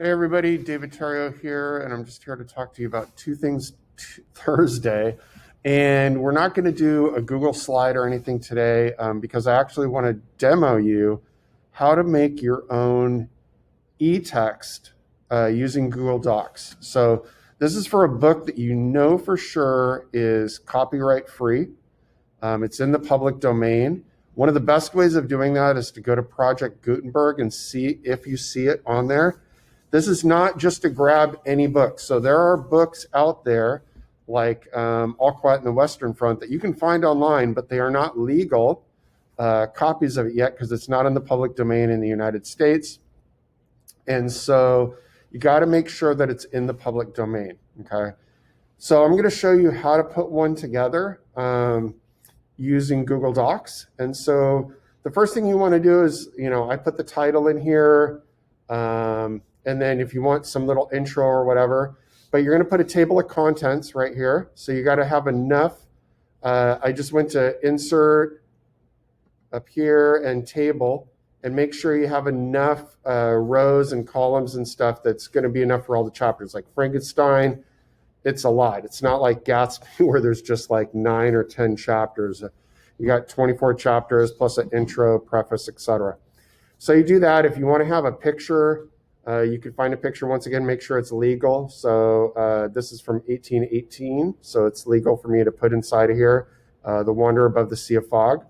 Hey everybody, David Terrio here, and I'm just here to talk to you about two things Thursday. And we're not going to do a Google slide or anything today because I actually want to demo you how to make your own eText using Google Docs. So this is for a book that you know for sure is copyright free. It's in the public domain. One of the best ways of doing that is to go to Project Gutenberg and see if you see it on there. This is not just to grab any book. So there are books out there like All Quiet on the Western Front that you can find online, but they are not legal copies of it yet because it's not in the public domain in the United States. And so you got to make sure that it's in the public domain, okay? So I'm going to show you how to put one together using Google Docs. And so the first thing you want to do is, I put the title in here. And then if you want some little intro or whatever, but you're going to put a table of contents right here. So you got to have enough. I just went to insert up here and table and make sure you have enough rows and columns and stuff that's going to be enough for all the chapters. Like Frankenstein, it's a lot. It's not like Gatsby where there's just like 9 or 10 chapters. You got 24 chapters plus an intro, preface, etc. So you do that. If you want to have a picture, you can find a picture. Once again, make sure it's legal. So this is from 1818, so it's legal for me to put inside of here, The Wander Above the Sea of Fog.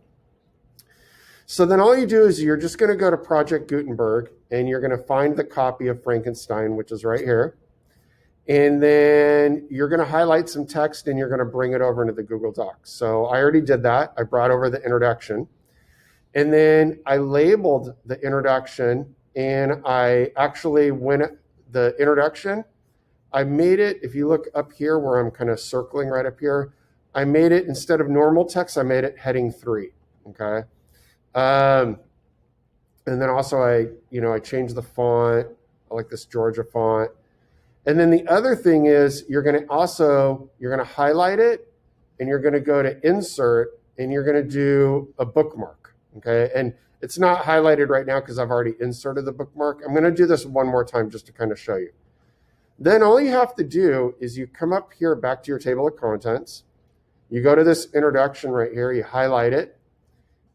So then all you do is you're just going to go to Project Gutenberg, and you're going to find the copy of Frankenstein, which is right here. And then you're going to highlight some text, and you're going to bring it over into the Google Docs. So I already did that. I brought over the introduction. And then I labeled the introduction, and I actually the introduction, I made it, if you look up here where I'm kind of circling right up here, I made it, instead of normal text, I made it heading 3, okay? And then also I changed the font. I like this Georgia font. And then the other thing is you're going to highlight it, and you're going to go to insert, and you're going to do a bookmark, okay? And it's not highlighted right now because I've already inserted the bookmark. I'm going to do this one more time just to kind of show you. Then all you have to do is you come up here back to your table of contents. You go to this introduction right here, you highlight it,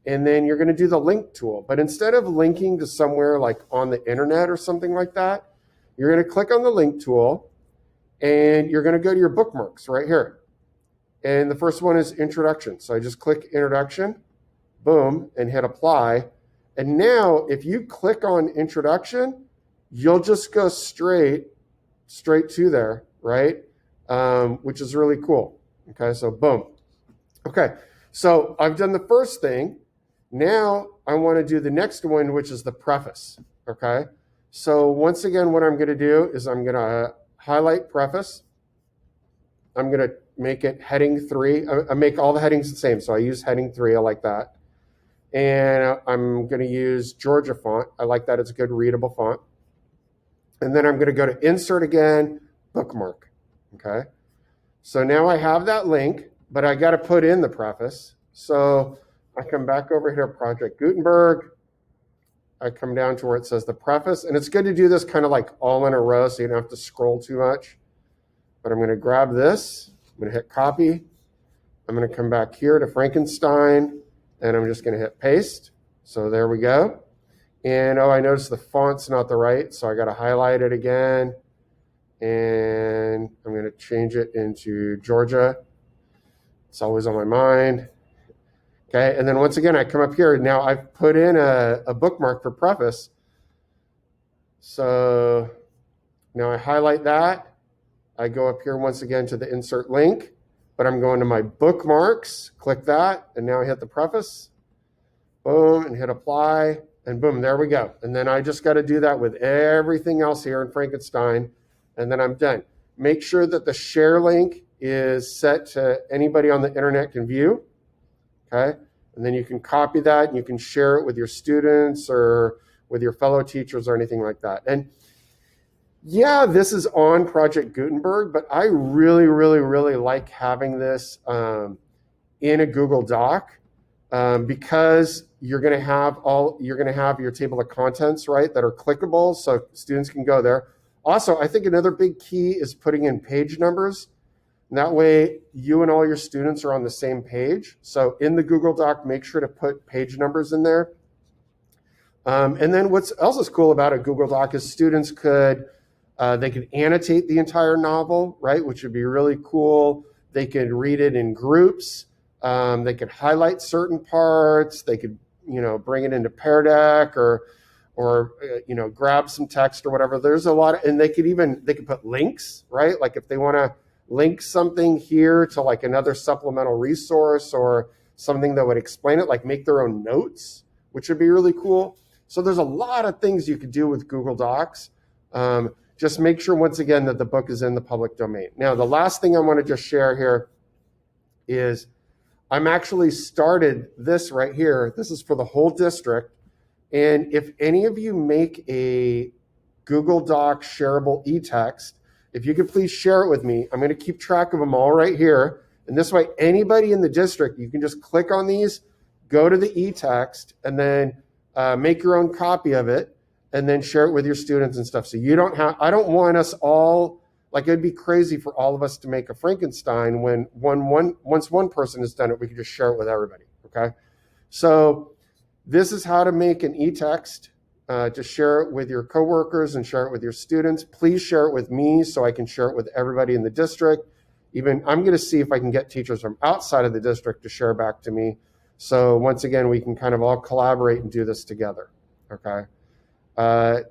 and then you're going to do the link tool. But instead of linking to somewhere like on the internet or something like that, you're going to click on the link tool, and you're going to go to your bookmarks right here. And the first one is introduction. So I just click introduction, boom, and hit apply. And now if you click on introduction, you'll just go straight to there, right? Which is really cool. Okay, so boom. Okay, so I've done the first thing. Now I want to do the next one, which is the preface, okay? So once again, what I'm going to do is I'm going to highlight preface. I'm going to make it heading 3. I make all the headings the same, so I use heading 3. I like that. And I'm going to use Georgia font. I like that. It's a good readable font. And then I'm going to go to insert again, bookmark, okay? So now I have that link, but I got to put in the preface. So I come back over here to Project Gutenberg. I come down to where it says the preface, and it's good to do this kind of like all in a row so you don't have to scroll too much. But I'm going to grab this. I'm going to hit copy. I'm going to come back here to Frankenstein, and I'm just going to hit paste. So there we go. And I noticed the font's not the right, so I got to highlight it again. And I'm going to change it into Georgia. It's always on my mind. Okay, and then once again, I come up here. Now I've put in a bookmark for preface. So now I highlight that. I go up here once again to the insert link, but I'm going to my bookmarks, click that, and now I hit the preface. Boom, and hit apply, and boom, there we go. And then I just got to do that with everything else here in Frankenstein, and then I'm done. Make sure that the share link is set to anybody on the internet can view. Okay, and then you can copy that and you can share it with your students or with your fellow teachers or anything like that. And yeah, this is on Project Gutenberg, but I really, really, really like having this in a Google Doc because you're going to have your table of contents, right, that are clickable, so students can go there. Also, I think another big key is putting in page numbers. And that way, you and all your students are on the same page. So in the Google Doc, make sure to put page numbers in there. And then what else is cool about a Google Doc is students they could annotate the entire novel, right? Which would be really cool. They could read it in groups. They could highlight certain parts. They could, bring it into Pear Deck or grab some text or whatever. There's a lot and they could put links, right? Like if they want to link something here to like another supplemental resource or something that would explain it, like make their own notes, which would be really cool. So there's a lot of things you could do with Google Docs. Just make sure, once again, that the book is in the public domain. Now, the last thing I want to just share here is I'm actually started this right here. This is for the whole district. And if any of you make a Google Doc shareable eText, if you could please share it with me, I'm going to keep track of them all right here. And this way, anybody in the district, you can just click on these, go to the eText, and then make your own copy of it, and then share it with your students and stuff. So I don't want us all, like it'd be crazy for all of us to make a Frankenstein when once one person has done it, we can just share it with everybody, okay? So this is how to make an eText. Just share it with your coworkers and share it with your students. Please share it with me so I can share it with everybody in the district. Even I'm going to see if I can get teachers from outside of the district to share back to me. So once again, we can kind of all collaborate and do this together, okay?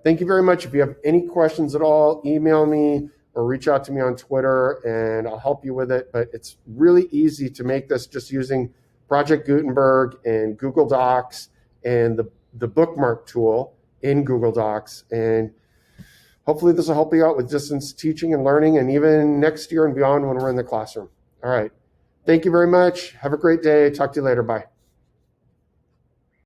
Thank you very much. If you have any questions at all, email me or reach out to me on Twitter and I'll help you with it. But it's really easy to make this just using Project Gutenberg and Google Docs and the bookmark tool in Google Docs. And hopefully this will help you out with distance teaching and learning and even next year and beyond when we're in the classroom. All right. Thank you very much. Have a great day. Talk to you later. Bye.